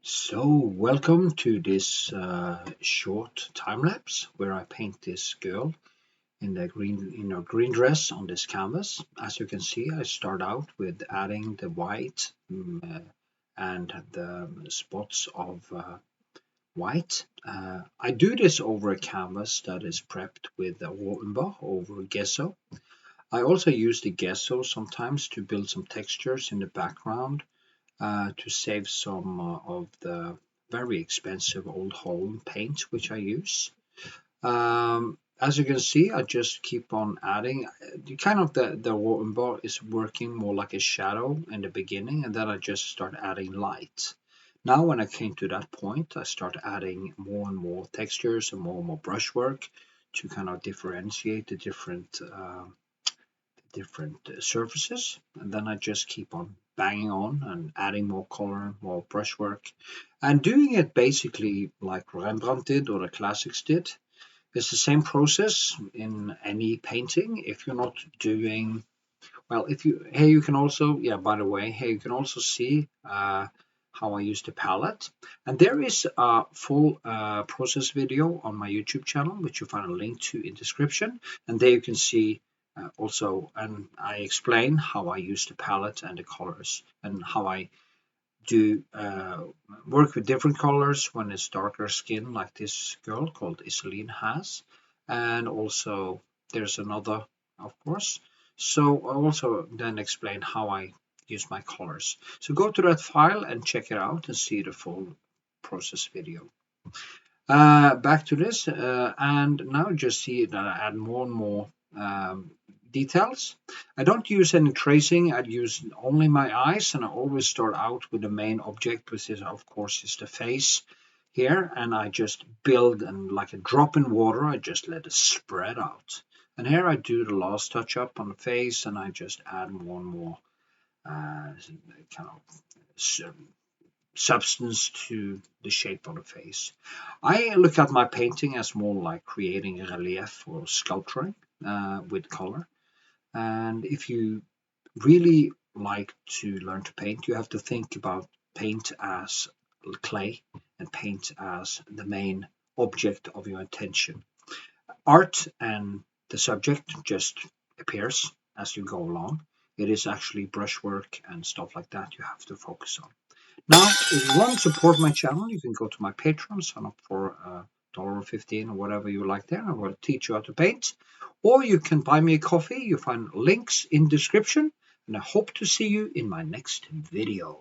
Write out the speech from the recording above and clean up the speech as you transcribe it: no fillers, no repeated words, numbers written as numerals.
So, welcome to this short time lapse where I paint this girl in the green dress on this canvas. As you can see, I start out with adding the white and the spots of white. I do this over a canvas that is prepped with a umber over gesso. I also use the gesso sometimes to build some textures in the background to save some of the very expensive old Holland paint which I use. As you can see, I just keep on adding. The water is working more like a shadow in the beginning, and then I just start adding light. Now, when I came to that point, I start adding more and more textures and more brushwork to kind of differentiate the different surfaces, and then I just keep on banging on and adding more color, more brushwork, and doing it basically like Rembrandt did or the classics did. It's the same process in any painting. If you're not doing well, if you here you can also, yeah, by the way, here you can also see how I use the palette, and there is a full process video on my YouTube channel which you find a link to in description, and there you can see also, and I explain how I use the palette and the colors and how I do work with different colors when it's darker skin like this girl called Iseline has, and also there's another, of course. So I also then explain how I use my colors. So go to that file and check it out and see the full process video. Back to this, and now just see that I add more and more details. I don't use any tracing. I use only my eyes, and I always start out with the main object, which is, of course, is the face here, and I just build, and like a drop in water, I just let it spread out. And here I do the last touch up on the face, and I just add more and more kind of substance to the shape of the face. I look at my painting as more like creating a relief or sculpturing with color. And if you really like to learn to paint, you have to think about paint as clay and paint as the main object of your attention. Art and the subject just appears as you go along. It is actually brushwork and stuff like that you have to focus on. Now, if you want to support my channel, you can go to my Patreon, sign up for $1.15 or whatever you like there. I will teach you how to paint. Or you can buy me a coffee. You find links in description. And I hope to see you in my next video.